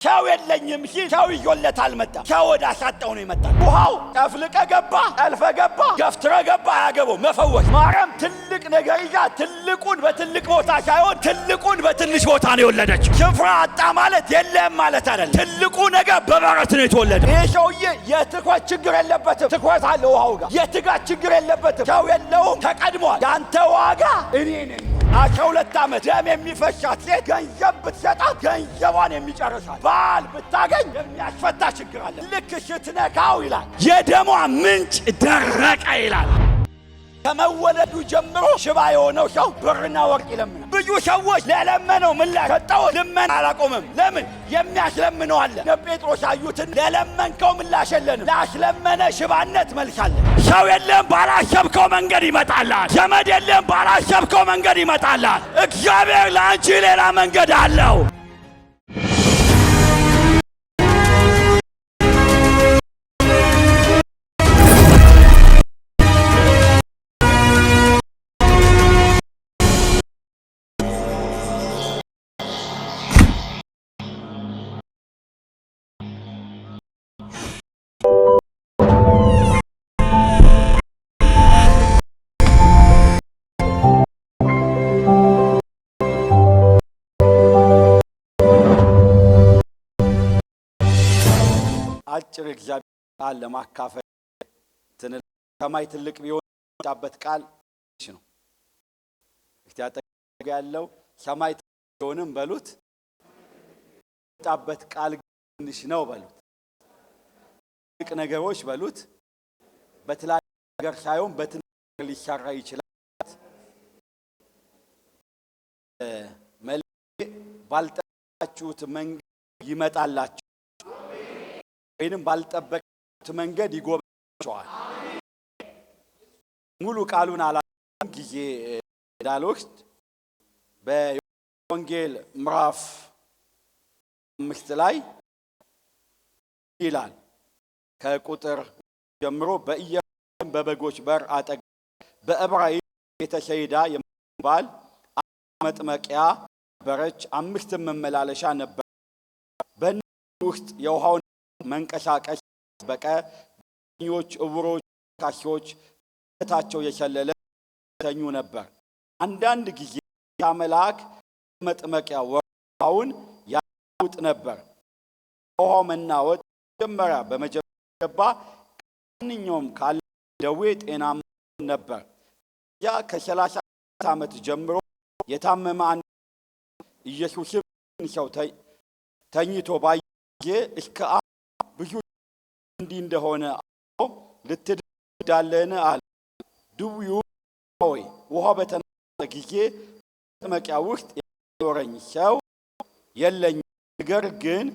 ሻው የለኝም ሲል ሻው ይዞለት አልመጣም። ሻው ወደ አሳጣው ነው የመጣው። ውሃው ጠፍልቀ ገባ፣ ጠልፈ ገባ፣ ገፍትረ ገባ፣ አያገባው መፈወስ። ማርያም ትልቅ ነገር ይዛ ትልቁን በትልቅ ቦታ ሳይሆን ትልቁን በትንሽ ቦታ ነው የወለደችው። ስፍራ አጣ ማለት የለም ማለት አይደለም። ትልቁ ነገር በበረት ነው የተወለደው። ይሄ ሰውዬ የትኩረት ችግር የለበትም። ትኩረት አለ ውሃው ጋር። የትጋት ችግር የለበትም። ሻው የለውም፣ ተቀድሟል። ያንተ ዋጋ እኔ ነኝ። 12 ዓመት ደም የሚፈሻት ሴት ገንዘብ ብትሰጣት ገንዘቧን የሚጨርሳት ባል ብታገኝ የሚያስፈታ ችግር አለ። ልክ ስትነካው ይላል የደሟ ምንጭ ደረቀ ይላል። ከመወለዱ ጀምሮ ሽባ የሆነው ሰው ብርና ወርቅ ይለምናል። ብዙ ሰዎች ለለመነው ምላሽ ሰጠው። ልመና አላቆመም። ለምን? የሚያስለምነው አለ። ጴጥሮስ አዩትን ለለመንከው ምላሽ የለንም፣ ላስለመነ ሽባነት መልሳለ። ሰው የለም ባላሰብከው መንገድ ይመጣላል። ዘመድ የለም ባላሰብከው መንገድ ይመጣላል። እግዚአብሔር ለአንቺ ሌላ መንገድ አለው። አጭር እግዚአብሔር ቃል ለማካፈል ሰማይ ትልቅ ቢሆን ጣበት ቃል ነው። እያጠገበ ያለው ሰማይ ቢሆንም በሉት ጣበት ቃል ትንሽ ነው በሉት። ትልቅ ነገሮች በሉት በትላልቅ ነገር ሳይሆን በትንሽ ነገር ሊሰራ ይችላል። ባልጠበቃችሁት መንገድ ይመጣላችሁ ወይንም ባልጠበቁት መንገድ ይጎበኛችኋል። ሙሉ ቃሉን አላም ጊዜ ዳልወስድ በወንጌል ምዕራፍ 5 ላይ ይላል ከቁጥር ጀምሮ በኢየሩሳሌም በበጎች በር አጠገብ በዕብራይስጥ ቤተሰይዳ የምትባል መጥመቂያ ነበረች። 5 መመላለሻ ነበር። በእነዚህ ውስጥ የውሃውን መንቀሳቀስ በቀ ኞች እውሮች ካሾች ታቸው የሸለለ ተኙ ነበር። አንዳንድ ጊዜ መልአክ መጥመቂያ ውሃውን ያውጥ ነበር። ውሃው መናወጥ ጀመረ። በመጀመሪያ ገባ። ማንኛውም ካለ ደዌ ጤናማ ነበር። ያ ከ30 ዓመት ጀምሮ የታመመ አንድ ኢየሱስም ሰው ተኝቶ ባየ እስከ ብዙ እንዲህ እንደሆነ ልትድዳለህን አለ። ድውዩ ሆይ ውሃ በተናወጠ ጊዜ መጥመቂያ ውስጥ የሚያኖረኝ ሰው የለኝም፣ ነገር ግን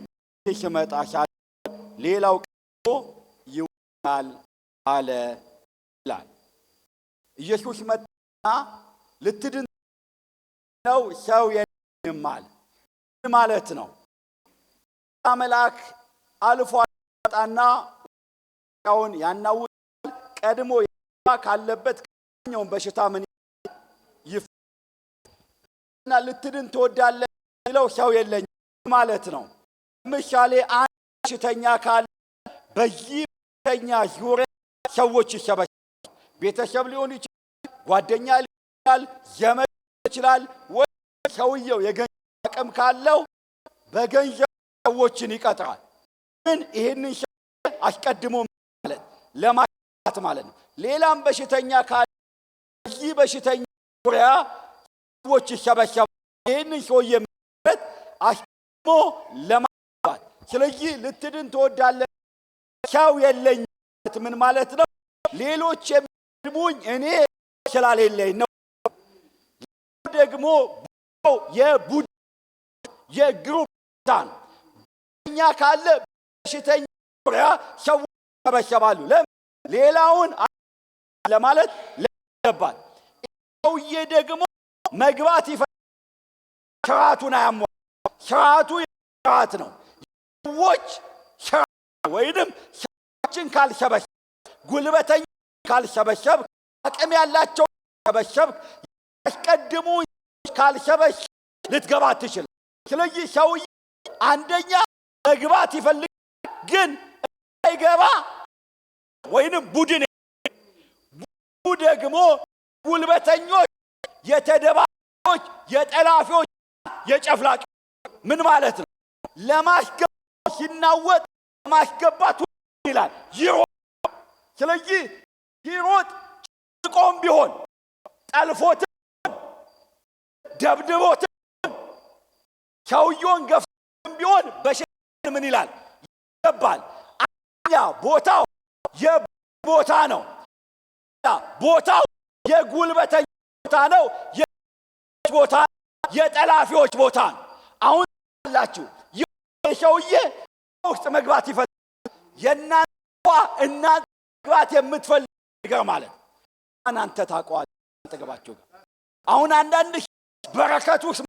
ስመጣ ሳለ ሌላው ቀድሞ ይወጣል አለ ይላል። ኢየሱስ መጣና ልትድን ነው ሰው የለኝም አለ። ምን ማለት ነው? መልአክ አልፎ ጣና ቃውን ያናውጣል። ቀድሞ ካለበት ከኛውን በሽታ ምን ይፈና ልትድን ትወዳለህ ይለው ሰው የለኝም ማለት ነው። ምሳሌ አንድ በሽተኛ ካለ በዚህ በሽተኛ ዙሪያ ሰዎች ይሰበሰባሉ። ቤተሰብ ሊሆን ይችላል፣ ጓደኛ ሊሆን ይችላል፣ ዘመድ ይችላል። ወይ ሰውየው የገንዘብ አቅም ካለው በገንዘብ ሰዎችን ይቀጥራል። ምን ይሄንን አስቀድሞ ማለት ለማለት ማለት ነው። ሌላም በሽተኛ ካለ በዚህ በሽተኛ ዙሪያ ሰዎች ይሰበሰባሉ። ይሄንን ሰውዬ ማለት አስቀድሞ ለማለት። ስለዚህ ልትድን ትወዳለህ ሰው የለኝም ምን ማለት ነው? ሌሎች የሚድሙኝ እኔ ስላሌለኝ ነው። ደግሞ የቡድን የግሩፕ ታን እኛ ካለ በሽተኛ ዙሪያ ሰዎች ይሰበሰባሉ። ሌላውን ለማለት ለባል ሰውዬ ደግሞ መግባት ይፈልጋል። ስርዓቱን አያሟላም። ስርዓቱ ስርዓት ነው። ሰዎች ስርዓት ወይንም ሰዎችን ካልሰበሰብ፣ ጉልበተኛ ካልሰበሰብ፣ አቅም ያላቸው ካልሰበሰብ፣ ያስቀድሙ ካልሰበሰብ ልትገባ ትችላል። ስለዚህ ሰውዬ አንደኛ መግባት ይፈልጋል ግን አይገባ ወይንም ቡድን ደግሞ ጉልበተኞች የተደባዮች የጠላፊዎች የጨፍላቂ ምን ማለት ነው? ለማስገባት ሲናወጥ ማስገባት ይላል ይሮጥ። ስለዚህ ይሮጥ ቆም ቢሆን ጠልፎት ደብድቦት ሰውየውን ገፍቶም ቢሆን በሸን ምን ይላል ይገባል። አኛ ቦታው የቦታ ነው። ቦታው የጉልበተኞች ቦታ ነው። የቦታ የጠላፊዎች ቦታ ነው። አሁን አላችሁ የሰውዬ ውስጥ መግባት ይፈልጋል። የናንተ መግባት የምትፈልግ ነገር ማለት እናንተ ታውቃላችሁ ተገባችሁ። አሁን አንዳንድ በረከት ውስጥ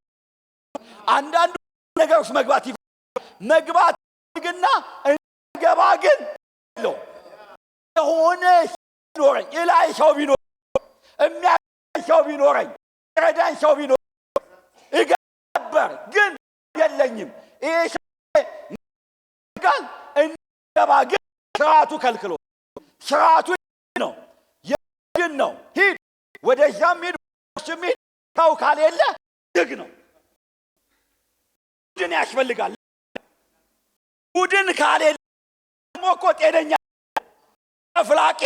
አንዳንድ ነገር ውስጥ መግባት ግና እንገባ ግን ነው የሆነ ቢኖረኝ ኢላይ ሰው ቢኖር የሚያውቀኝ ሰው ቢኖረኝ ረዳኝ ሰው ቢኖር እገበር ግን የለኝም። ይሄ ጋር እንገባ ግን ስርዓቱ ከልክሎ ስርዓቱ ነው የግን ነው። ሂድ ወደዛም ሂድ ወደዛም ሰው ካሌለ ድግ ነው። ቡድን ያስፈልጋል። ቡድን ካሌለ ሞኮ ጤነኛ ፍላቂ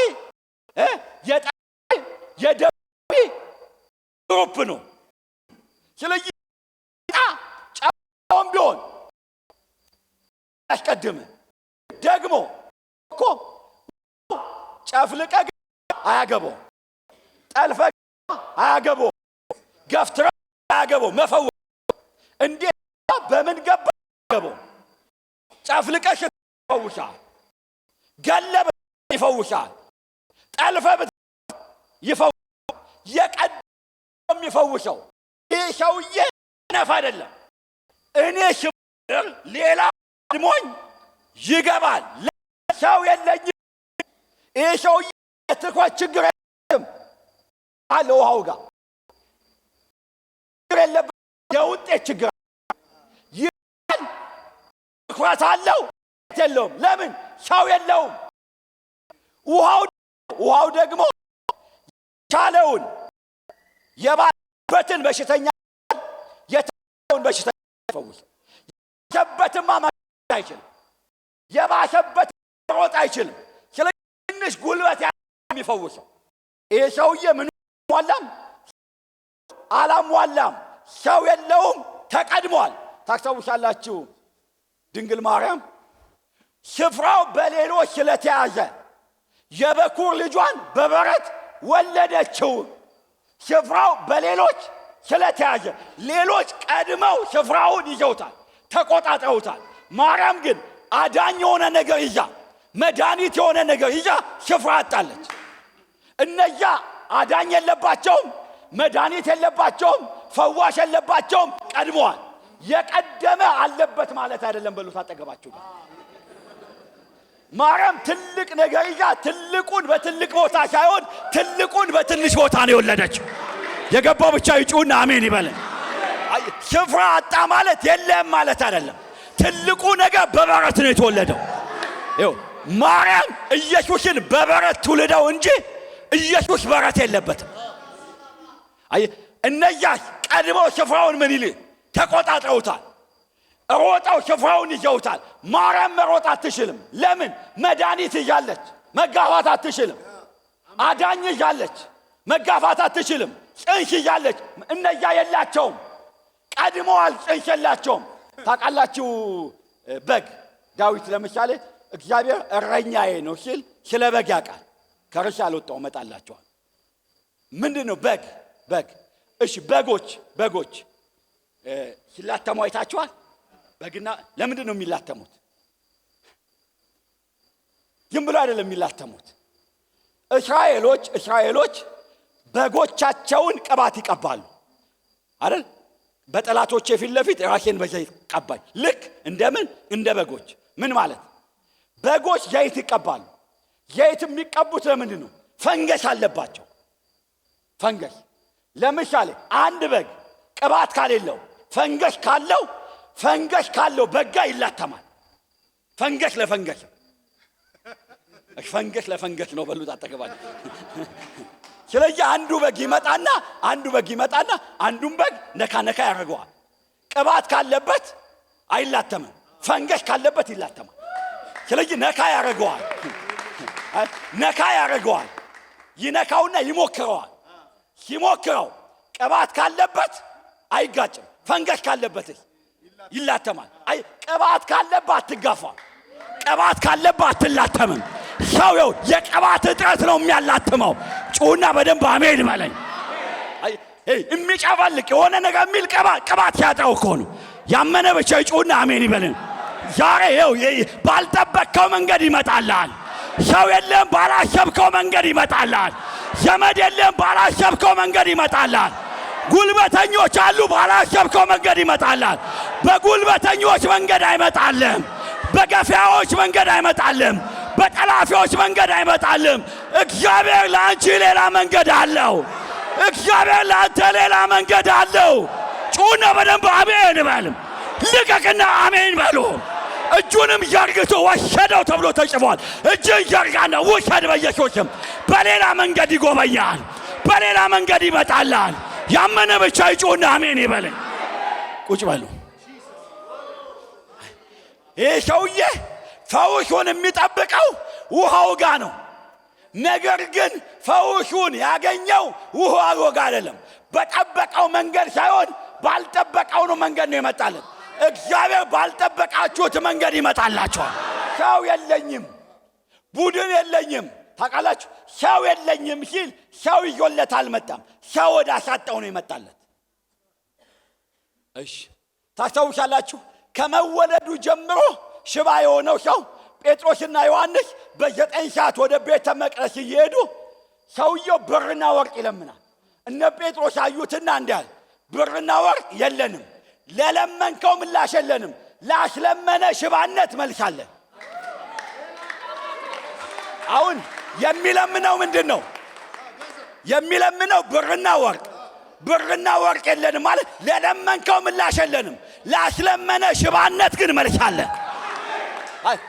የደቢ ግሩፕ ነው። ስለዚህ ጫውን ቢሆን ያስቀድም ደግሞ እኮ ጨፍልቀ አያገባው፣ ጠልፈ አያገባው፣ ገፍትረ አያገባው። መፈወስ እንዴት በምን ገባ አያገባው። ጨፍልቀሽ ይፈውሻል፣ ገለበ ይፈውሻል፣ ጠልፈ ይፈውሻል። የቀደም ይፈውሻው። ይህ ሰውዬ ነፍ አይደለም። እኔ ሽብር ሌላ ድሞኝ ይገባል። ሰው የለኝም። ይህ ሰውዬ ትኩረት ችግር የለም አለ ውሃው ጋር ችግር የለበት። የውጤት ችግር ይል ትኩረት አለው የለውም። ለምን ሰው የለውም። ውሃው ደግሞ የቻለውን የባሰበትን በሽተኛ የታውን በሽተኛ ይፈውስ። የባሰበትማ ማግኘት አይችልም። የባሰበት ሮጥ አይችልም። ስለዚህ ትንሽ ጉልበት የሚፈውሰው ይሄ ሰውዬ ምን ሟላም አላሟላም። ሰው የለውም፣ ተቀድሟል። ታስታውሳላችሁ ድንግል ማርያም ስፍራው በሌሎች ስለተያዘ የበኩር ልጇን በበረት ወለደችው። ስፍራው በሌሎች ስለተያዘ ሌሎች ቀድመው ስፍራውን ይዘውታል፣ ተቆጣጥረውታል። ማርያም ግን አዳኝ የሆነ ነገር ይዛ መድኃኒት የሆነ ነገር ይዛ ስፍራ አጣለች። እነዛ አዳኝ የለባቸውም፣ መድኃኒት የለባቸውም፣ ፈዋሽ የለባቸውም። ቀድመዋል። የቀደመ አለበት ማለት አይደለም። በሉት አጠገባችሁ ማርያም ትልቅ ነገር ይዛ ትልቁን በትልቅ ቦታ ሳይሆን ትልቁን በትንሽ ቦታ ነው የወለደችው። የገባው ብቻ ይጩና አሜን ይበለን። ስፍራ አጣ ማለት የለም ማለት አይደለም። ትልቁ ነገር በበረት ነው የተወለደው። ይኸው ማርያም ኢየሱስን በበረት ትውልደው እንጂ ኢየሱስ በረት የለበትም። እነዛ ቀድመው ስፍራውን ምን ይል ተቆጣጥረውታል። ሮጠው ስፍራውን ይዘውታል። ማርያም መሮጥ አትችልም። ለምን? መድኃኒት ይዛለች፣ መጋፋት አትችልም። አዳኝ ይዛለች፣ መጋፋት አትችልም። ጽንስ ይዛለች፣ እነዛ የላቸውም። ቀድመዋል፣ ጽንስ የላቸውም። ታውቃላችሁ በግ ዳዊት ለምሳሌ እግዚአብሔር እረኛዬ ነው ሲል ስለ በግ ያውቃል። ከርሻ አልወጣው መጣላቸዋል። ምንድን ነው በግ? እሺ በጎች ሲላተሙ አይታችኋል? በግና ለምንድን ነው የሚላተሙት? ዝም ብሎ አይደለም የሚላተሙት። እስራኤሎች በጎቻቸውን ቅባት ይቀባሉ አይደል? በጠላቶቼ ፊት ለፊት ራሴን በዘይት ቀባኝ። ልክ እንደምን እንደ በጎች ምን ማለት? በጎች ዘይት ይቀባሉ። ዘይት የሚቀቡት ለምንድን ነው? ፈንገስ አለባቸው። ፈንገስ ለምሳሌ አንድ በግ ቅባት ካሌለው ፈንገስ ካለው በጋ ይላተማል። ፈንገሽ ለፈንገሽ ፈንገሽ ለፈንገሽ ነው በሉት አጠገባችሁ። ስለዚህ አንዱ በግ ይመጣና አንዱን በግ ነካ ነካ ያደርገዋል። ቅባት ካለበት አይላተምም፣ ፈንገሽ ካለበት ይላተማል። ስለዚህ ነካ ያደርገዋል። ይነካውና ይሞክረዋል። ሲሞክረው ቅባት ካለበት አይጋጭም፣ ፈንገሽ ካለበት ይላተማል። ቅባት ካለበት አትጋፋ፣ ቅባት ካለበት አትላተምም። ሰው የቅባት እጥረት ነው የሚያላትመው። ጩና በደንብ አሜን በለኝ። የሚጨፈልቅ የሆነ ነገር የሚል ቅባት ሲያጣው እኮ ነው። ያመነ ብቻ ጩና አሜን ይበልን። ዛሬ ባልጠበቅከው መንገድ ይመጣልሃል። ሰው የለም ባላሰብከው መንገድ ይመጣልሃል። ዘመድ የለም ባላሰብከው መንገድ ይመጣልሃል። ጉልበተኞች አሉ ባላሰብከው መንገድ ይመጣልሃል። በጉልበተኞች መንገድ አይመጣልም። በገፊያዎች መንገድ አይመጣልም። በጠላፊዎች መንገድ አይመጣልም። እግዚአብሔር ለአንቺ ሌላ መንገድ አለው። እግዚአብሔር ለአንተ ሌላ መንገድ አለው። ጩና በደንብ አሜን በልም። ልቀቅና አሜን በሉ። እጁንም ዘርግቶ ወሰደው ተብሎ ተጽፏል። እጅን ዘርጋና ውሰድ በኢየሱስም። በሌላ መንገድ ይጎበኛል፣ በሌላ መንገድ ይመጣልሃል። ያመነ ብቻ ጩና አሜን ይበል። ቁጭ በሉ። ይህ ሰውዬ ፈውሱን የሚጠብቀው ውሃው ጋ ነው። ነገር ግን ፈውሱን ያገኘው ውሃው ጋ አይደለም። በጠበቀው መንገድ ሳይሆን ባልጠበቀው ነው መንገድ ነው የመጣለት። እግዚአብሔር ባልጠበቃችሁት መንገድ ይመጣላችኋል። ሰው የለኝም፣ ቡድን የለኝም፣ ታውቃላችሁ። ሰው የለኝም ሲል ሰው ይዞለት አልመጣም። ሰው ወደ አሳጣው ነው የመጣለት። እሺ ታስታውሳላችሁ፣ ከመወለዱ ጀምሮ ሽባ የሆነው ሰው ጴጥሮስና ዮሐንስ በ9 ሰዓት ወደ ቤተ መቅደስ እየሄዱ ሰውየው ብርና ወርቅ ይለምናል። እነ ጴጥሮስ አዩትና እንዲህ አለ፣ ብርና ወርቅ የለንም፣ ለለመንከው ምላሽ የለንም፣ ላስለመነ ሽባነት መልሳለን። አሁን የሚለምነው ምንድን ነው? የሚለምነው ብርና ወርቅ የለንም ማለት ለለመንከው ምላሽ የለንም፣ ላስለመነ ሽባነት ግን መልሳለን።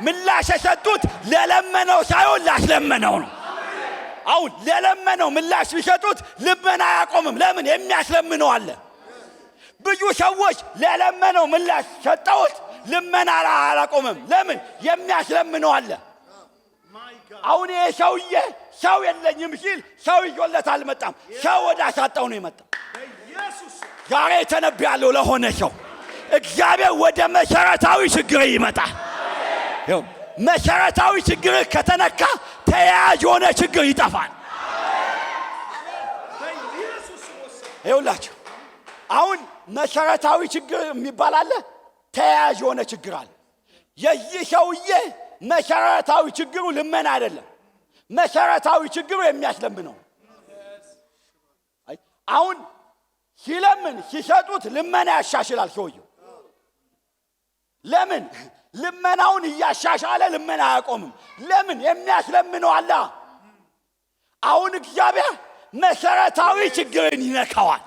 ምላሽ የሰጡት ለለመነው ሳይሆን ላስለመነው ነው። አሁን ለለመነው ምላሽ ቢሰጡት ልመና አያቆምም። ለምን? የሚያስለምነው አለ። ብዙ ሰዎች ለለመነው ምላሽ ሰጠውት ልመና አላቆምም። ለምን? የሚያስለምነው አለ። አሁን ይሄ ሰውዬ ሰው የለኝም ሲል ሰው ይዞለት አልመጣም። ሰው ወደ አሳጣው ነው የመጣው። ዛሬ ተነብያለሁ ለሆነ ሰው እግዚአብሔር ወደ መሰረታዊ ችግር ይመጣል። መሰረታዊ ችግር ከተነካ ተያያዥ የሆነ ችግር ይጠፋል። ይኸውላችሁ አሁን መሰረታዊ ችግር የሚባል አለ፣ ተያያዥ የሆነ ችግር አለ። የዚህ ሰውዬ መሰረታዊ ችግሩ ልመና አይደለም። መሰረታዊ ችግሩ የሚያስለምነው። አሁን ሲለምን ሲሰጡት ልመና ያሻሽላል ሰውየው። ለምን? ልመናውን እያሻሻለ ልመና አያቆምም። ለምን? የሚያስለምነው አለ። አሁን እግዚአብሔር መሰረታዊ ችግርን ይነካዋል።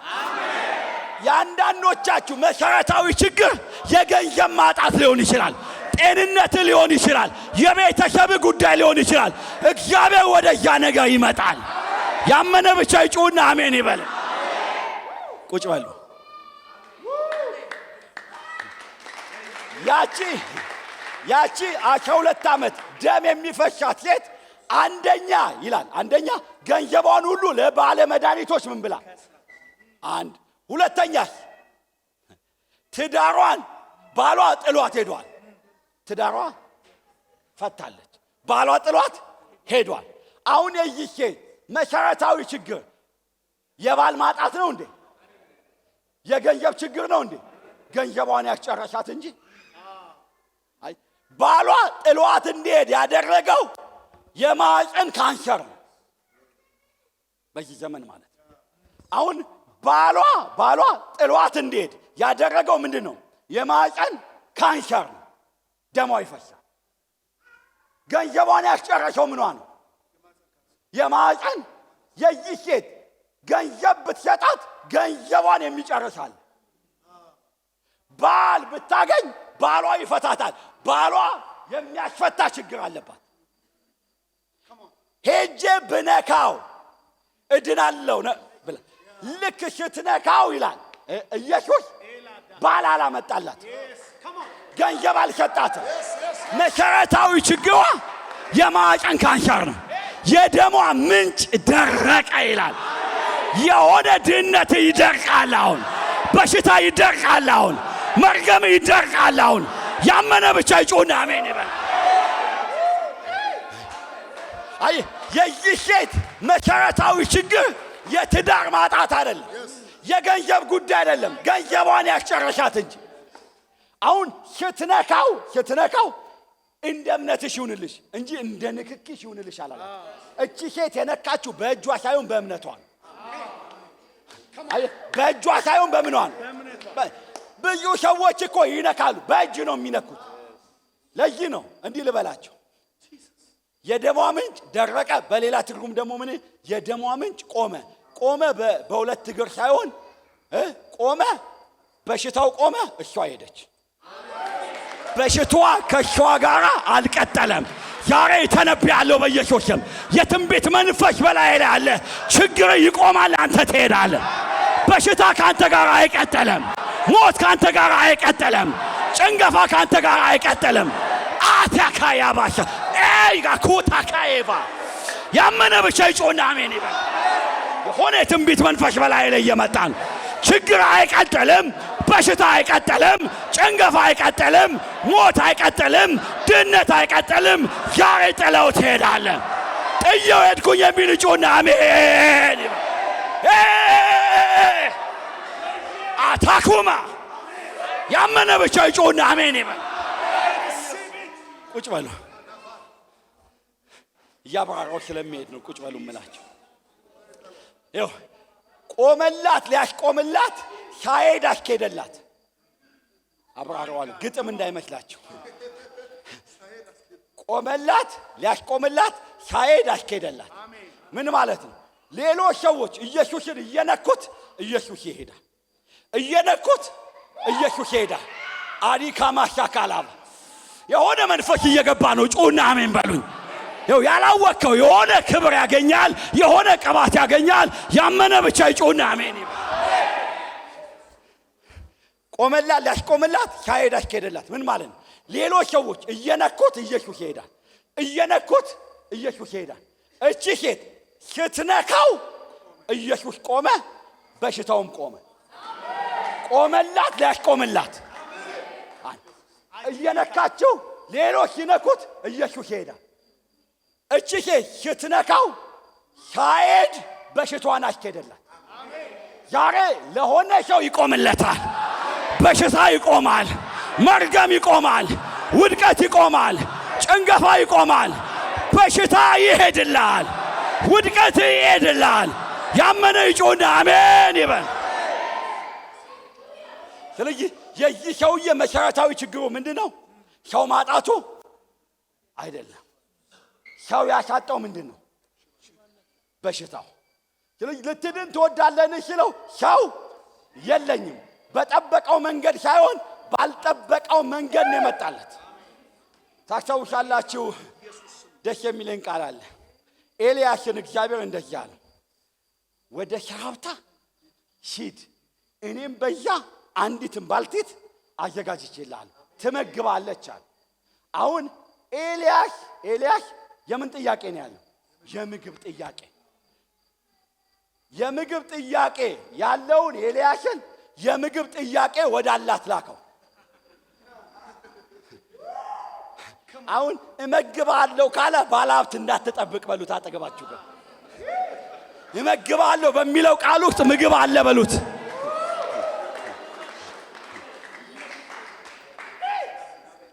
የአንዳንዶቻችሁ መሰረታዊ ችግር የገንዘብ ማጣት ሊሆን ይችላል፣ ጤንነት ሊሆን ይችላል፣ የቤተሰብ ጉዳይ ሊሆን ይችላል። እግዚአብሔር ወደዛ ነገር ይመጣል። ያመነ ብቻ ይጩና አሜን ይበል። ቁጭ በሉ። ያቺ 12 ዓመት ደም የሚፈሻት ሴት አንደኛ ገንዘቧን ሁሉ ለባለ መድኃኒቶች ምን ብላ? ሁለተኛ ትዳሯን ባሏ ጥሏት ሄዷል። ትዳሯ ፈታለች፣ ባሏ ጥሏት ሄዷል። አሁን የዚህ ሴት መሰረታዊ ችግር የባል ማጣት ነው እንዴ? የገንዘብ ችግር ነው እንዴ? ገንዘቧን ያስጨረሳት እንጂ ባሏ ጥሏት እንዲሄድ ያደረገው የማህፀን ካንሰር ነው በዚህ ዘመን ማለት። አሁን ባሏ ጥሏት እንዲሄድ ያደረገው ምንድን ነው? የማህፀን ካንሰር ነው። ደሟ ይፈሳል። ገንዘቧን ያስጨረሰው ምኗ ነው? የማህፀን። የዚህ ሴት ገንዘብ ብትሰጣት ገንዘቧን የሚጨርሳል። ባል ብታገኝ ባሏ ይፈታታል። ባሏ የሚያስፈታ ችግር አለባት። ሄጄ ብነካው እድናለሁ ብላ ልክ ስትነካው ይላል ኢየሱስ ባል አላመጣላት፣ ገንዘብ አልሰጣትም። መሰረታዊ ችግሯ የማህፀን ካንሰር ነው። የደሟ ምንጭ ደረቀ ይላል። የሆነ ድህነት ይደርቃል አሁን፣ በሽታ ይደርቃል አሁን፣ መርገም ይደርቃል አሁን። ያመነ ብቻ ይጮና አሜን ይበል። አይ የዚህ ሴት መሰረታዊ ችግር የትዳር ማጣት አይደለም፣ የገንዘብ ጉዳይ አይደለም። ገንዘቧን ያስጨረሻት እንጂ አሁን ስትነካው እንደ እምነትሽ ይሁንልሽ እንጂ እንደ ንክኪሽ ይሁንልሽ አላለ። እቺ ሴት የነካችው በእጇ ሳይሆን በእምነቷ ነው። በእጇ ሳይሆን በምኗ ነው። ብዙ ሰዎች እኮ ይነካሉ፣ በእጅ ነው የሚነኩት። ለዚህ ነው እንዲህ ልበላቸው፣ የደሟ ምንጭ ደረቀ። በሌላ ትርጉም ደግሞ ምን የደሟ ምንጭ ቆመ በሁለት እግር ሳይሆን ቆመ። በሽታው ቆመ፣ እሷ ሄደች። በሽታዋ ከእሷ ጋር አልቀጠለም። ዛሬ ተነብያለሁ በኢየሱስ ስም፣ የትንቢት መንፈስ በላይ ላይ አለ። ችግር ይቆማል፣ አንተ ትሄዳለህ። በሽታ ካንተ ጋር አይቀጠለም። ሞት ካንተ ጋር አይቀጠለም። ጭንገፋ ካንተ ጋር አይቀጠለም። አታካያ ባሻ ኮታካዬባ ያመነ ብቻ ይጮና አሜን ይበል። የሆነ የትንቢት መንፈስ በላይ ላይ እየመጣ ነው። ችግር አይቀጥልም፣ በሽታ አይቀጥልም፣ ጭንገፋ አይቀጥልም፣ ሞት አይቀጥልም፣ ድህነት አይቀጥልም። ዛሬ ጥለው ትሄዳለህ። ጥየው ሄድኩኝ የሚል ጮና አሜን ይበል። አታኩማ ያመነ ብቻ ይጮና አሜን ይበል። ቁጭ በሉ። ያባራው ስለሚሄድ ነው ቁጭ በሉ እምላችሁ። ይኸው ቆመላት፣ ሊያስቆምላት ሳይሄድ አስኬደላት። አብራራዋል፣ ግጥም እንዳይመስላችሁ። ቆመላት፣ ሊያስቆምላት ሳይሄድ አስኬደላት። ምን ማለት ነው? ሌሎች ሰዎች ኢየሱስን እየነኩት ኢየሱስ ይሄዳል፣ እየነኩት ኢየሱስ ይሄዳል። አሪካ ማሻካላባ የሆነ መንፈስ እየገባ ነው። ጩና አሜን በሉኝ። ይኸው ያላወቀው የሆነ ክብር ያገኛል፣ የሆነ ቅባት ያገኛል። ያመነ ብቻ ይጮና አሜን ይበል። ቆመላት፣ ሊያስቆምላት ሳይሄድ አስኬደላት። ምን ማለት ነው? ሌሎች ሰዎች እየነኩት ኢየሱስ ይሄዳል፣ እየነኩት ኢየሱስ ይሄዳል። እቺ ሴት ስትነካው ኢየሱስ ቆመ፣ በሽታውም ቆመ። ቆመላት፣ ሊያስቆምላት። እየነካችው ሌሎች ሲነኩት ኢየሱስ ይሄዳል። እቺ ሴት ስትነካው ሳይሄድ በሽታዋን አስኬደላት። ዛሬ ለሆነ ሰው ይቆምለታል። በሽታ ይቆማል፣ መርገም ይቆማል፣ ውድቀት ይቆማል፣ ጭንገፋ ይቆማል። በሽታ ይሄድላል፣ ውድቀት ይሄድላል። ያመነ ይጮና አሜን ይበል። ስለዚህ የዚህ ሰውዬ መሰረታዊ ችግሩ ምንድነው? ሰው ማጣቱ አይደለም። ሰው ያሳጣው ምንድነው? በሽታው። ስለዚህ ልትድን ትወዳለህ ሲለው ሰው የለኝም፣ በጠበቀው መንገድ ሳይሆን ባልጠበቀው መንገድ ነው የመጣለት። ታስታውሳላችሁ? ደስ የሚለኝ ቃል አለ። ኤልያስን እግዚአብሔር እንደዚህ አለ፣ ወደ ሰራብታ ሂድ፣ እኔም በያ አንዲትን ባልቴት አዘጋጅቼልሃለሁ፣ ትመግባለች አለ። አሁን ኤልያስ የምን ጥያቄ ነው ያለው? የምግብ ጥያቄ። የምግብ ጥያቄ ያለውን ኤልያስን የምግብ ጥያቄ ወዳላት ላከው። አሁን እመግባለሁ ካለ ባለሀብት እንዳትጠብቅ በሉት። አጠገባችሁ ጋር እመግባለሁ በሚለው ቃል ውስጥ ምግብ አለ በሉት።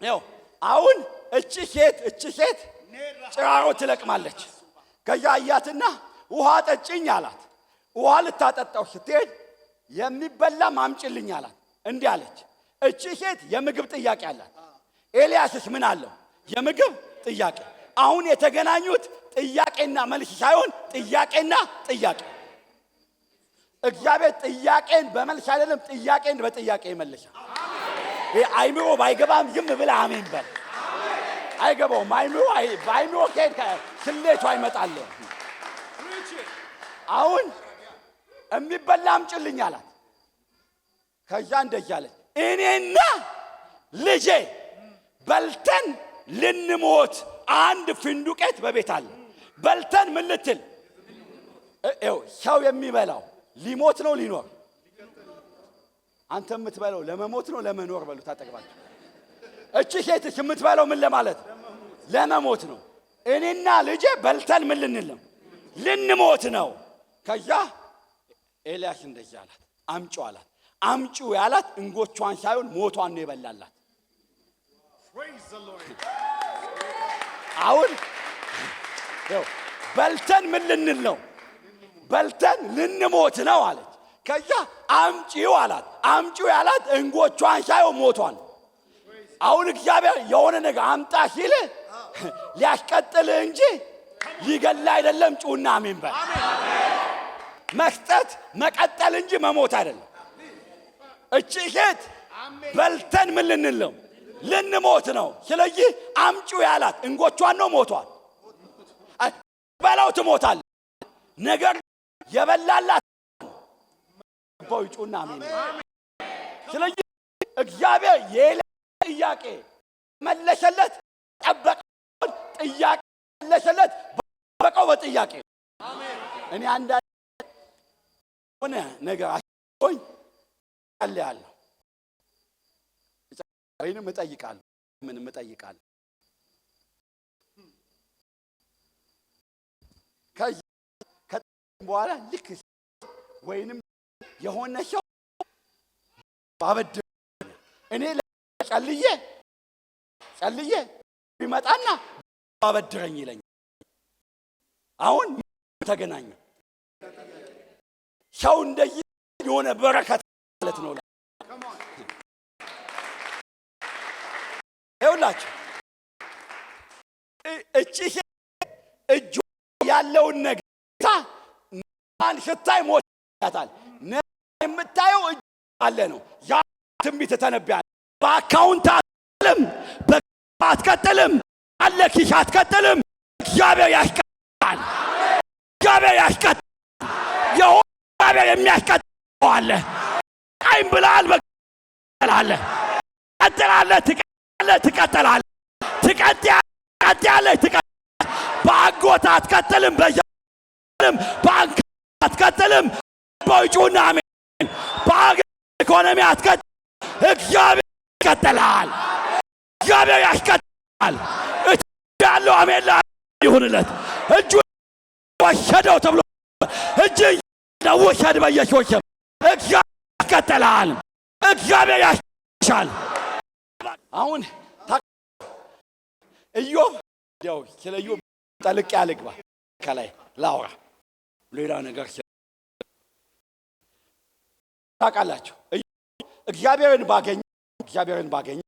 ያው አሁን እቺ ሴት ጭራሮ ትለቅማለች። ከዛ አያትና ውሃ ጠጭኝ አላት። ውሃ ልታጠጣው ስትሄድ የሚበላ ማምጭልኝ አላት። እንዲህ አለች። እቺ ሴት የምግብ ጥያቄ አላት። ኤልያስስ ምን አለው? የምግብ ጥያቄ። አሁን የተገናኙት ጥያቄና መልስ ሳይሆን ጥያቄና ጥያቄ። እግዚአብሔር ጥያቄን በመልስ አይደለም፣ ጥያቄን በጥያቄ ይመልሳል። አይምሮ ባይገባም ዝም ብለህ አሜን በል። አይገባውም። አይምሮ ከሄድ ስሌቱ አይመጣልህ። አሁን የሚበላ አምጪልኝ አላት። ከዛ እንደዚህ አለች፣ እኔና ልጄ በልተን ልንሞት አንድ ፍንዱቄት በቤት አለ። በልተን ምን ልትል? ሰው የሚበላው ሊሞት ነው ሊኖር? አንተ የምትበላው ለመሞት ነው ለመኖር? በሉት አጠገባችሁ። እቺ ሴትስ የምትበላው ምን ለማለት? ለመሞት ነው። እኔና ልጄ በልተን ምን ልንል ነው? ልንሞት ነው። ከዛ ኤልያስ እንደዚህ አላት፣ አምጪው አላት። አምጪው ያላት እንጎቿን ሳይሆን ሞቷን ነው የበላላት። አሁን በልተን ምን ልንል ነው? በልተን ልንሞት ነው አለች። ከዛ አምጪው አላት። አምጪው ያላት እንጎቿን ሳይሆን ሞቷን። አሁን እግዚአብሔር የሆነ ነገር አምጣ ሲል ሊያስቀጥል እንጂ ሊገላ አይደለም። ጩና አሜን በል። መስጠት መቀጠል እንጂ መሞት አይደለም። እቺ ሴት በልተን ምን ልንል ነው? ልንሞት ነው። ስለዚህ አምጪው ያላት እንጎቿን ነው ሞቷን? በላው ትሞታል። ነገር የበላላት ጩና አሜን። ስለዚህ እግዚአብሔር የኤልያስ ጥያቄ መለሰለት። ጠበቀው። ጥያቄ መለሰለት። በቀው በጥያቄ እኔ አንዳንድ ሆነ ነገር አሽቆኝ አለያለሁ ወይንም እጠይቃለሁ። ምንም እጠይቃለሁ። ከዚህ በኋላ ልክ ወይንም የሆነ ሰው ባበድር እኔ ጸልዬ ቢመጣና ባበድረኝ ይለኛል። አሁን ተገናኘ። ሰው እንደዚህ የሆነ በረከት ማለት ነው። ይኸውላችሁ እቺ እጁ ያለውን ነገር ማን ሽታይ ሞት ያታል። የምታየው እጁ አለ ነው። ያ ትንቢት ተነብያለህ። በአካውንት አትቀጥልም፣ አትቀጥልም፣ አለ ኪስ አትቀጥልም። እግዚአብሔር ያስቀጥላል። እግዚአብሔር ያስቀጥላል። የሆነ እግዚአብሔር የሚያስቀጥለው አለ። አይም ብለሃል በቀጥላለህ፣ ትቀጥላለህ። በአጎት አትቀጥልም፣ በአንክ አትቀጥልም። በውጩና አሜን። በአገር ኢኮኖሚ አትቀጥልም። እግዚአብሔር ያስቀጥላል። እግዚአብሔር ያስቀጥላል። ያለው አሜን ይሁንለት። እጁ ወሰደው ተብሎ እጅ ለወሰድ በኢየሱስ ስም እግዚአብሔር ያስቀጥላል። እግዚአብሔር ያሻል። አሁን ኢዮብ ያው ስለ ኢዮብ ጠልቅ ያልግባ ከላይ ላውራ ሌላ ነገር ታውቃላችሁ። እግዚአብሔርን ባገኝ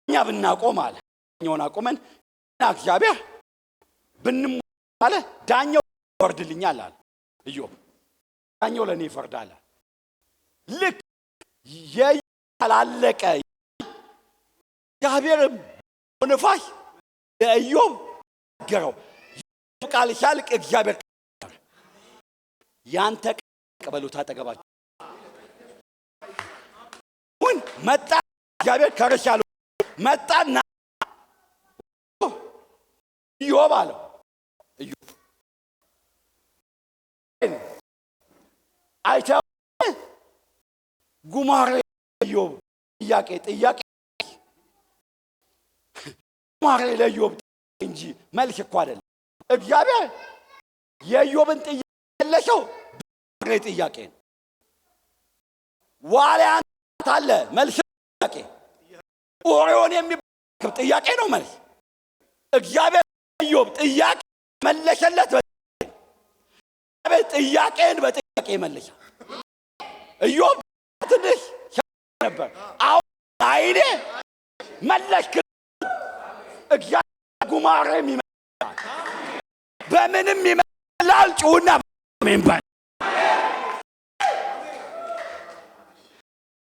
እኛ ብናቆም አለ እኛውን አቆመን እና እግዚአብሔር ብንሞት አለ ዳኛው ይወርድልኛል አለ ኢዮብ። ዳኛው ለኔ ይፈርዳል። ልክ ያላለቀ እግዚአብሔር ንፋስ ለኢዮብ ገረው ቃል ሲያልቅ እግዚአብሔር ያንተ ቀበሉት አጠገባችሁ ሁን መጣ። እግዚአብሔር ከርሻሉ መጣና ኢዮብ አለው ኢዮብ አይተህ ጉማሬ ኢዮብ ጥያቄ ጉማሬ ለኢዮብ እንጂ መልስ እኮ አይደለም። እግዚአብሔር የኢዮብን ጥያቄ ለሰው ጥያቄ ነው። ዋልያን አለ መልስ ጥያቄ ኦሪዮን የሚባል ጥያቄ ነው መልስ። እግዚአብሔር ኢዮብ ጥያቄ መለሰለት። ጥያቄን በጥያቄ መለሰ። ኢዮብ ትንሽ ነበር። አሁን አይኔ መለስክ። እግዚአብሔር ጉማሬም ይመጣል፣ በምንም ይመጣል። ጩና መንባል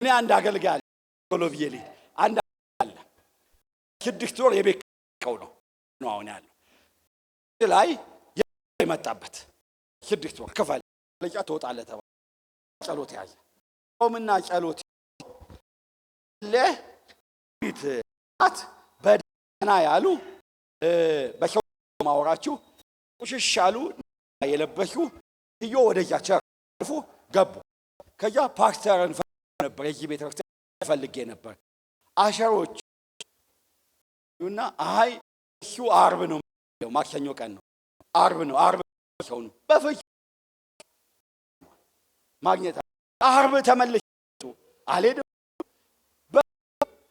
እኔ አንድ አገልጋይ ቶሎብዬ አንድ አለ 6 ወር የቤት ነው አሁን ያለው ላይ የመጣበት 6 ወር ክፈል ለጫ ተወጣለህ ተባለ። ጸሎት ያዘ። ጾምና ጸሎት ለት በደህና ያሉ በሰው ማወራችሁ ቁሽሽ ያሉ የለበሱ እዮ ወደያ ቸርፉ ገቡ። ከዛ ፓስተርን ነበር የዚህ ቤተክርስቲያን ፈልጌ ነበር አሸሮች እና አይ እሱ ዓርብ ነው ማክሰኞ ቀን ነው ዓርብ ነው ሰው ነው በፍጹም ማግኘት ዓርብ ተመልሼ አልሄድም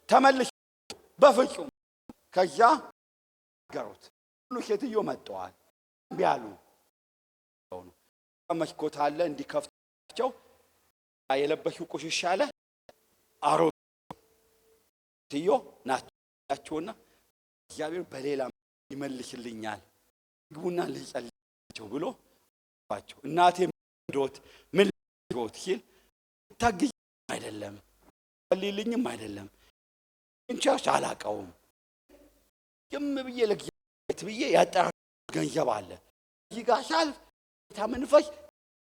ተመልሼ በፍጹም ከዛ ገሩት ሁሉ ሴትዮ መጥተዋል ቢያሉ መስኮት አለ እንዲከፍታቸው የለበሱ ቁሽሽ አለ አሮ ትዮ ናቸውና እግዚአብሔር በሌላ ይመልስልኛል ግቡና ልጸልያቸው ብሎ ባቸው እናቴ ዶት ምን ዶት ሲል ታግኝ አይደለም ሊልኝም አይደለም እንቻስ አላቀውም የም ብዬ ለግየት ብዬ ያጣራ ገንዘብ አለ ይጋሻል ታመንፈስ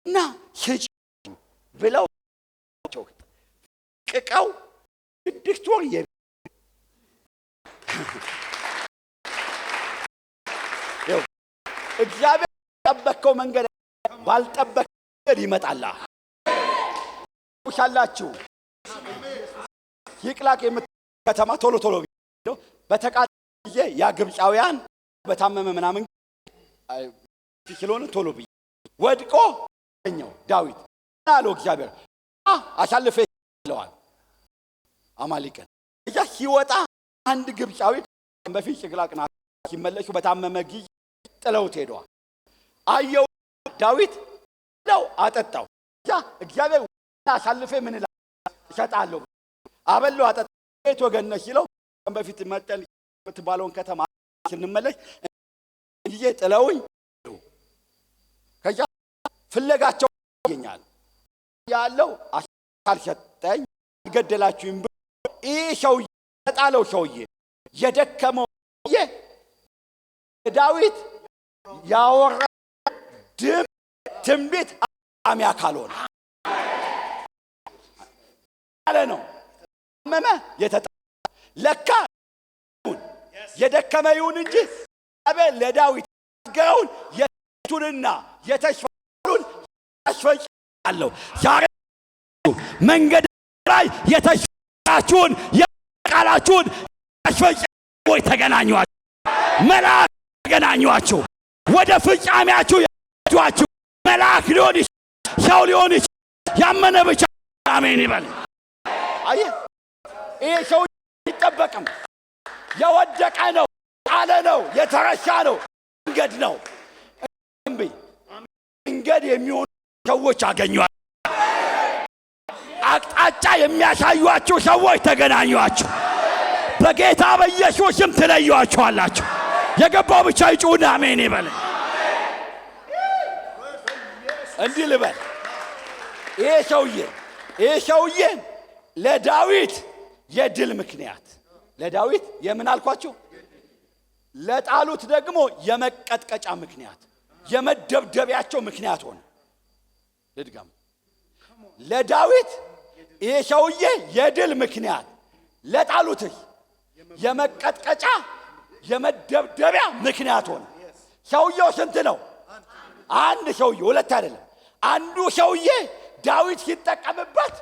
እና ሽጭ ብለው ቅቀው 6 ወር እግዚአብሔር ጠበቀው መንገድ ባልጠበቀ መንገድ ይመጣላ ሻላችሁ ይቅላቅ የምትከተማ ቶሎ በተቃጠለ ጊዜ ያ ግብፃውያን በታመመ ምናምን ሲሎን ቶሎ ብዬ ወድቆ እኛው ዳዊት አለው እግዚአብሔር አሳልፈ ይለዋል አማሊቀን እያ ሲወጣ አንድ ግብፃዊ በፊት ይቅላቅና ሲመለሱ በታመመ ጊዜ ጥለውት ሄደዋል። አየው ዳዊት ነው አጠጣው ያ እግዚአብሔር አሳልፈ ምን ይሰጣለው አበሉ አጠጣ ቤት ወገነ ሲለው በፊት መጠን የምትባለውን ከተማ ስንመለስ እንጂ ጥለውኝ ከዛ ፍለጋቸው ያገኛል ያለው አካል ሰጠኝ ይገደላችሁኝ ሰው ተጣለው ሰውዬ የደከመው ዳዊት ያወራ ትንቢት አሚያ ካልሆነ አለ ነው መመ የተጣ ለካ የደከመ ይሁን እንጂ አበ ለዳዊት ገውን የቱንና የተሽፋሉን ያስፈጫለው ዛሬ መንገድ ላይ የተሽፋችሁን የቃላችሁን ያስፈጫው ተገናኙአችሁ መልአክ ተገናኙአችሁ ወደ ፍጻሜያችሁ ያጇችሁ መልአክ ሊሆን ሰው ሊሆን ያመነ ብቻ አሜን ይበል። አየ ይሄ ሰው ይጠበቅም የወደቀ ነው ጣለ ነው የተረሳ ነው መንገድ ነው መንገድ የሚሆኑ ሰዎች አገኙአችሁ አቅጣጫ የሚያሳዩአችሁ ሰዎች ተገናኙአችሁ በጌታ በኢየሱስም ትለዩአችኋላችሁ። የገባው ብቻ ይጩና አሜን ይበል። እንዲህ ልበል ይሄ ሰውዬ ለዳዊት የድል ምክንያት ለዳዊት የምን አልኳችሁ ለጣሉት ደግሞ የመቀጥቀጫ ምክንያት የመደብደቢያቸው ምክንያት ሆነ። ልድገም ለዳዊት ይሄ ሰውዬ የድል ምክንያት ለጣሉት የመቀጥቀጫ የመደብደቢያ ምክንያት ሆነ። ሰውየው ስንት ነው? አንድ ሰውዬ ሁለት አይደለም። አንዱ ሰውዬ ዳዊት ሲጠቀምበት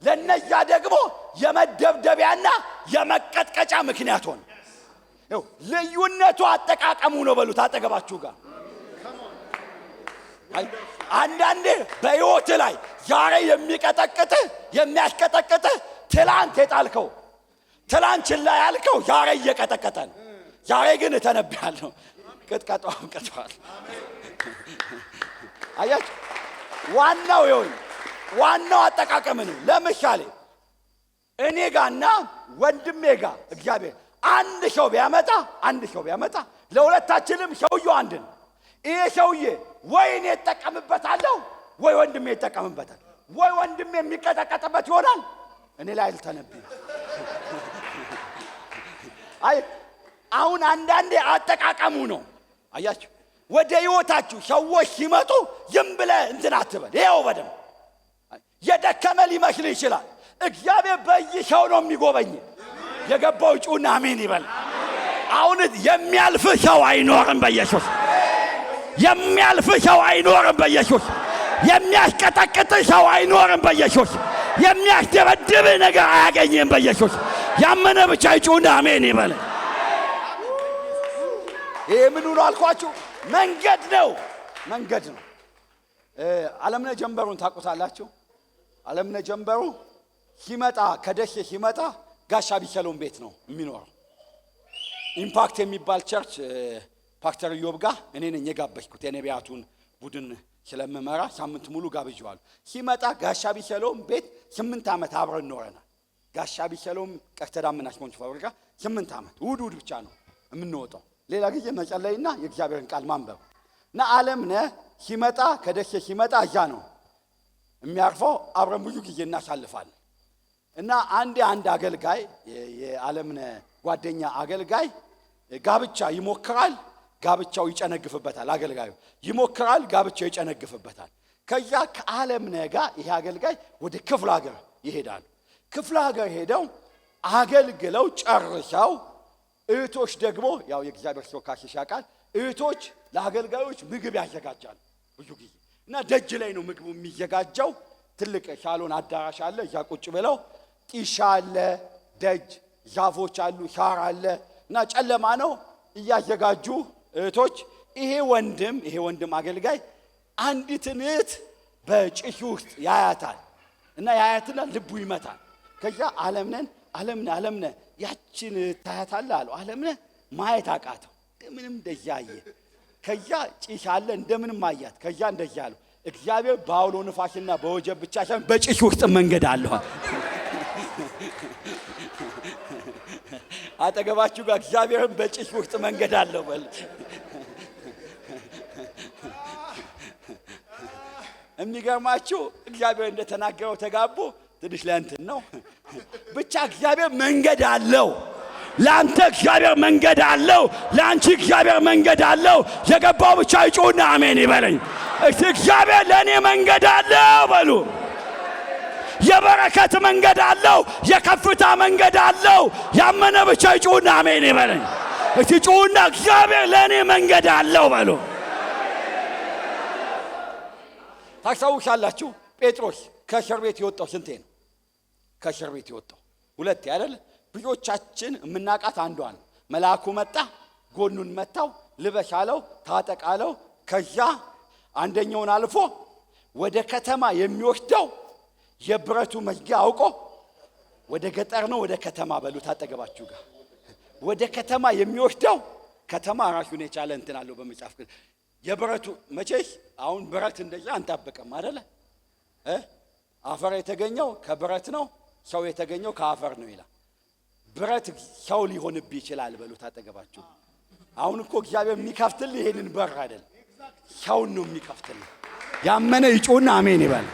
ለነዛ ደግሞ የመደብደቢያና የመቀጥቀጫ ምክንያት ሆነ። ልዩነቱ አጠቃቀሙ ነው በሉት አጠገባችሁ ጋር። አንዳንዴ በሕይወት ላይ ዛሬ የሚያስቀጠቅጥ ትላንት የጣልከው ትላንት ችላ ያልከው ዛሬ እየቀጠቀጠን ዛሬ ግን ተነብያለሁ ቅጥቀጣው ቀጥቷል። አያችሁ ዋናው አጠቃቀም ነው። ለምሳሌ እኔ ጋርና ወንድሜ ጋር እግዚአብሔር አንድ ሰው ቢያመጣ ለሁለታችንም ሰውየው አንድ ነው። ይሄ ሰውዬ ወይ እኔ እጠቀምበታለሁ ወይ ወንድሜ ይጠቀምበታል። ወይ ወንድሜ የሚቀጠቀጥበት ይሆናል እኔ ላይ አልተነብይ። አይ አሁን አንዳንዴ አጠቃቀሙ ነው። አያችሁ ወደ ህይወታችሁ ሰዎች ሲመጡ ዝም ብለህ እንትን አትበል። ይኸው በደም የደከመ ሊመስል ይችላል። እግዚአብሔር በየሰው ነው የሚጎበኝ። የገባው ጩና አሜን ይበል። አሁን የሚያልፍ ሰው አይኖርም በኢየሱስ። የሚያልፍ ሰው አይኖርም በኢየሱስ። የሚያስቀጠቅጥ ሰው አይኖርም በኢየሱስ። የሚያስደበድብ ነገር አያገኝም በኢየሱስ። ያመነ ብቻ ጩና አሜን ይበል። ይሄ ምን ነው አልኳችሁ? መንገድ ነው፣ መንገድ ነው። ዓለምነህ ጀንበሩን ታውቁታላችሁ? ዓለምነህ ጀንበሩ ሲመጣ ከደሴ ሲመጣ ጋሻ ቢሰሎም ቤት ነው የሚኖረው። ኢምፓክት የሚባል ቸርች ፓስተር ኢዮብ ጋር እኔ ነኝ የጋበዝኩት። የነቢያቱን ቡድን ስለምመራ ሳምንት ሙሉ ጋብዤዋለሁ። ሲመጣ ጋሻ ቢሰሎም ቤት 8 ዓመት አብረን ኖረናል። ጋሻ ቢሰሎም ቀርተዳምናሽ ሞንች ፋብሪካ 8 ዓመት ውድ ብቻ ነው የምንወጣው። ሌላ ጊዜ መጸለይና የእግዚአብሔርን ቃል ማንበብ እና ዓለምነህ ሲመጣ ከደሴ ሲመጣ እዛ ነው የሚያርፈው። አብረን ብዙ ጊዜ እናሳልፋለን። እና አንድ አገልጋይ የዓለምነህ ጓደኛ አገልጋይ ጋብቻ ይሞክራል፣ ጋብቻው ይጨነግፍበታል። አገልጋዩ ይሞክራል፣ ጋብቻው ይጨነግፍበታል። ከዛ ከዓለምነህ ጋር ይሄ አገልጋይ ወደ ክፍለ ሀገር ይሄዳሉ። ክፍለ ሀገር ሄደው አገልግለው ጨርሰው እህቶች ደግሞ ያው የእግዚአብሔር ሰው ካሽሻ ቃል እህቶች ለአገልጋዮች ምግብ ያዘጋጃሉ ብዙ ጊዜ። እና ደጅ ላይ ነው ምግቡ የሚዘጋጀው። ትልቅ ሳሎን አዳራሽ አለ። እዛ ቁጭ ብለው ጢሻ አለ፣ ደጅ ዛፎች አሉ፣ ሳር አለ እና ጨለማ ነው እያዘጋጁ እህቶች። ይሄ ወንድም አገልጋይ አንዲትን እህት በጭሱ ውስጥ ያያታል እና ያያትና ልቡ ይመታል። ከዛ ዓለምነህ ያችን ታያታለህ አለው። ዓለምነህ ማየት አቃተው። ምንም እንደያየ ከዛ ጭስ አለ እንደምንም አያት። ከዛ እንደያ አለው። እግዚአብሔር በአውሎ ንፋስና በወጀብ ብቻ ሳይሆን በጭስ ውስጥ መንገድ አለው። አጠገባችሁ ጋር እግዚአብሔርን በጭስ ውስጥ መንገድ አለው በል። የሚገርማችሁ እግዚአብሔር እንደተናገረው ተጋቡ። ትንሽ ለእንትን ነው ብቻ እግዚአብሔር መንገድ አለው። ለአንተ እግዚአብሔር መንገድ አለው፣ ለአንቺ እግዚአብሔር መንገድ አለው። የገባው ብቻ ይጩና አሜን ይበለኝ። እግዚአብሔር ለእኔ መንገድ አለው በሉ። የበረከት መንገድ አለው፣ የከፍታ መንገድ አለው። ያመነ ብቻ ይጩና አሜን ይበለኝ። ጩና እግዚአብሔር ለእኔ መንገድ አለው በሉ። ታስታውሳላችሁ ጴጥሮስ ከእስር ቤት የወጣው ስንቴ ነው? ከእስር ቤት የወጣው ሁለቴ አይደል? ብዙዎቻችን የምናውቃት አንዷ ነው። መልአኩ መጣ፣ ጎኑን መታው፣ ልበስ አለው፣ ታጠቅ አለው። ከዛ አንደኛውን አልፎ ወደ ከተማ የሚወስደው የብረቱ መዝጊያ አውቆ ወደ ገጠር ነው ወደ ከተማ በሉት አጠገባችሁ ጋር ወደ ከተማ የሚወስደው ከተማ ራሱን የቻለ እንትን አለው በመጽሐፍ ቅዱስ። የብረቱ መቼስ አሁን ብረት እንደዛ አንጣበቅም አይደለ? አፈር የተገኘው ከብረት ነው፣ ሰው የተገኘው ከአፈር ነው ይላል። ብረት ሰው ሊሆንብህ ይችላል በሉት አጠገባችሁ። አሁን እኮ እግዚአብሔር የሚከፍትልህ ይሄንን በር አይደል፣ ሰውን ነው የሚከፍትልህ። ያመነ ይጩና አሜን ይበል።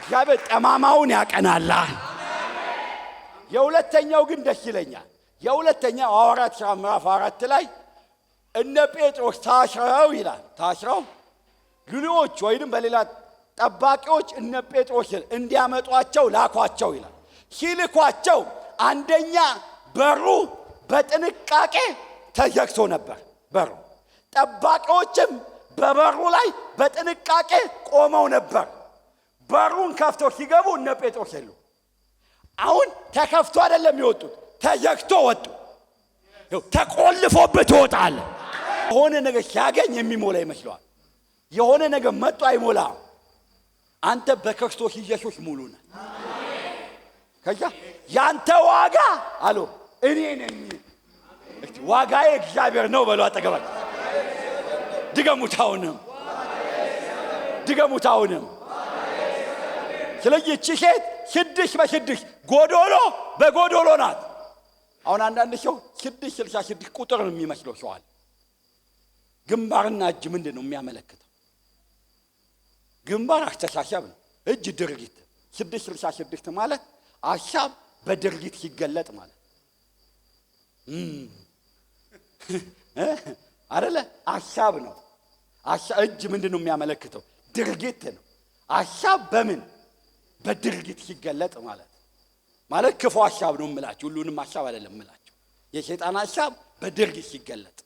እግዚአብሔር ጠማማውን ያቀናላል። የሁለተኛው ግን ደስ ይለኛል። የሁለተኛው ሐዋርያት ሥራ ምዕራፍ 4 ላይ እነ ጴጥሮስ ታስረው ይላል። ታስረው ሉሊዎች ወይንም በሌላ ጠባቂዎች እነ ጴጥሮስን እንዲያመጧቸው ላኳቸው ይላል። ሲልኳቸው አንደኛ በሩ በጥንቃቄ ተዘግቶ ነበር በሩ። ጠባቂዎችም በበሩ ላይ በጥንቃቄ ቆመው ነበር። በሩን ከፍተው ሲገቡ እነ ጴጥሮስ የሉ። አሁን ተከፍቶ አይደለም የወጡት፣ ተዘግቶ ወጡ። ተቆልፎበት ትወጣለህ። የሆነ ነገር ሲያገኝ የሚሞላ ይመስለዋል። የሆነ ነገር መጥቶ አይሞላም። አንተ በክርስቶስ ኢየሱስ ሙሉ ነህ። ከዛ ያንተ ዋጋ አሎ እኔ ነኝ። ዋጋዬ እግዚአብሔር ነው በሉ አጠገባችሁ። ድገሙታውንም ስለዚህ እቺ ሴት 6 ጎዶሎ በጎዶሎ ናት። አሁን አንዳንድ ሰው 666 ቁጥር ነው የሚመስለው ሰዋል። ግንባርና እጅ ምንድን ነው የሚያመለክተው? ግንባር አስተሳሰብ ነው፣ እጅ ድርጊት። 666 ማለት ሐሳብ በድርጊት ሲገለጥ ማለት። አይደለ? ሐሳብ ነው። እጅ ምንድነው የሚያመለክተው? ድርጊት ነው። ሐሳብ በምን በድርጊት ሲገለጥ ማለት ክፉ ሐሳብ ነው የምላችሁ። ሁሉንም ሐሳብ አይደለም የምላችሁ። የሰይጣን ሐሳብ በድርጊት ሲገለጥ።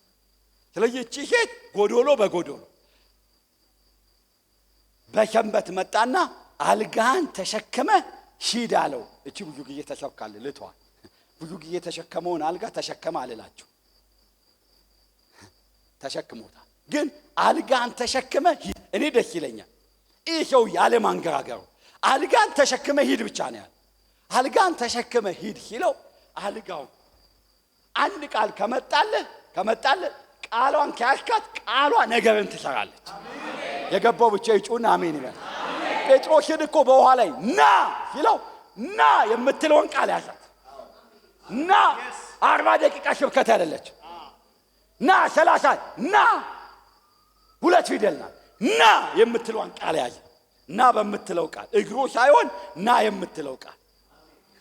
ስለዚህ እቺ ሴት ጎዶሎ በጎዶሎ በሰንበት መጣና አልጋን ተሸክመ ሂድ አለው። እቺ ብዙ ጊዜ ተሰብካለ ልቷል። ብዙ ጊዜ ተሸከመውን አልጋ ተሸከመ አልላችሁ፣ ተሸክሞታል። ግን አልጋን ተሸክመ ሂድ እኔ ደስ ይለኛል። ይህ ሰው ያለ ማንገራገሩ አልጋን ተሸክመ ሂድ ብቻ ነው ያለ። አልጋን ተሸክመ ሂድ ሲለው አልጋው አንድ ቃል ከመጣለ ቃሏን ከያዝካት ቃሏ ነገርን ትሰራለች። የገባው ብቻ ይጩና አሜን ይበል። ጴጥሮስን እኮ በውሃ ላይ ና ሲለው ና የምትለውን ቃል ያዛት። ና 40 ደቂቃ ሽብከት አይደለች። ና 30 ና 2 ፊደል ናት። ና የምትለውን ቃል ያዘ። ና በምትለው ቃል እግሩ ሳይሆን ና የምትለው ቃል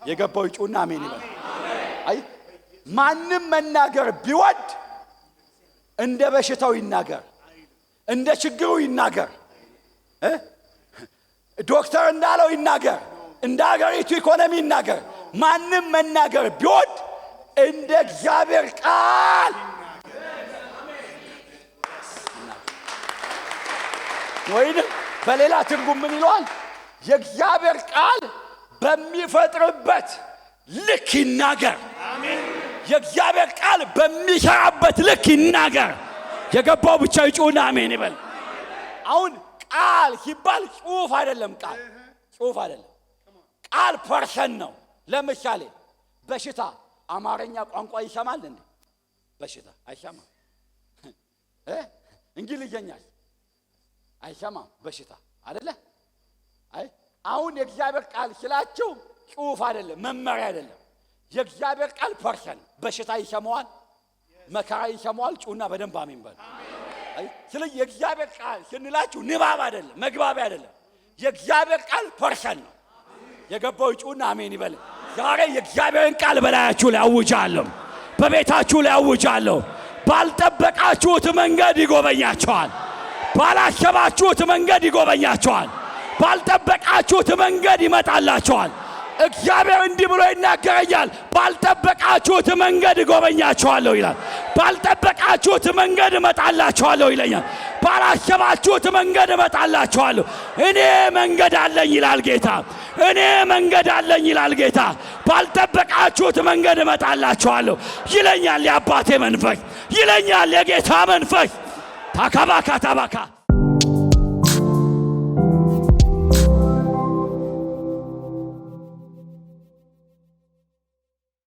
የገባው ይጩና አሜን ይበል። አይ ማንም መናገር ቢወድ እንደ በሽታው ይናገር፣ እንደ ችግሩ ይናገር፣ ዶክተር እንዳለው ይናገር፣ እንደ ሀገሪቱ ኢኮኖሚ ይናገር። ማንም መናገር ቢወድ እንደ እግዚአብሔር ቃል ወይንም በሌላ ትርጉም ምን ይለዋል? የእግዚአብሔር ቃል በሚፈጥርበት ልክ ይናገር። የእግዚአብሔር ቃል በሚሰራበት ልክ ይናገር። የገባው ብቻ ይጩና አሜን ይበል። አሁን ቃል ሲባል ጽሑፍ አይደለም። ጽሑፍ አይደለም። ቃል ፐርሰን ነው። ለምሳሌ በሽታ አማርኛ ቋንቋ ይሰማል እንዴ? በሽታ አይሰማም። እንግሊዘኛ አይሰማም። በሽታ አይደለ? አይ አሁን የእግዚአብሔር ቃል ስላችሁ ጽሑፍ አይደለም፣ መመሪያ አይደለም። የእግዚአብሔር ቃል ፐርሰን። በሽታ ይሰማዋል፣ መከራ ይሰማዋል። ጩና በደንብ አሜን በል። አይ ስለዚህ የእግዚአብሔር ቃል ስንላችሁ ንባብ አይደለም፣ መግባቢያ አይደለም። የእግዚአብሔር ቃል ፐርሰን ነው። የገባው ጩና አሜን ይበል። ዛሬ የእግዚአብሔርን ቃል በላያችሁ ላይ አውጃለሁ፣ በቤታችሁ ላይ አውጃለሁ። ባልጠበቃችሁት መንገድ ይጎበኛችኋል። ባላሰባችሁት መንገድ ይጎበኛችኋል። ባልጠበቃችሁት መንገድ ይመጣላችኋል። እግዚአብሔር እንዲህ ብሎ ይናገረኛል፣ ባልጠበቃችሁት መንገድ ይጎበኛችኋለሁ ይላል። ባልጠበቃችሁት መንገድ እመጣላችኋለሁ ይለኛል። ባላሰባችሁት መንገድ እመጣላችኋለሁ። እኔ መንገድ አለኝ ይላል ጌታ። እኔ መንገድ አለኝ ይላል ጌታ። ባልጠበቃችሁት መንገድ እመጣላችኋለሁ ይለኛል የአባቴ መንፈስ፣ ይለኛል የጌታ መንፈስ። ታካባካ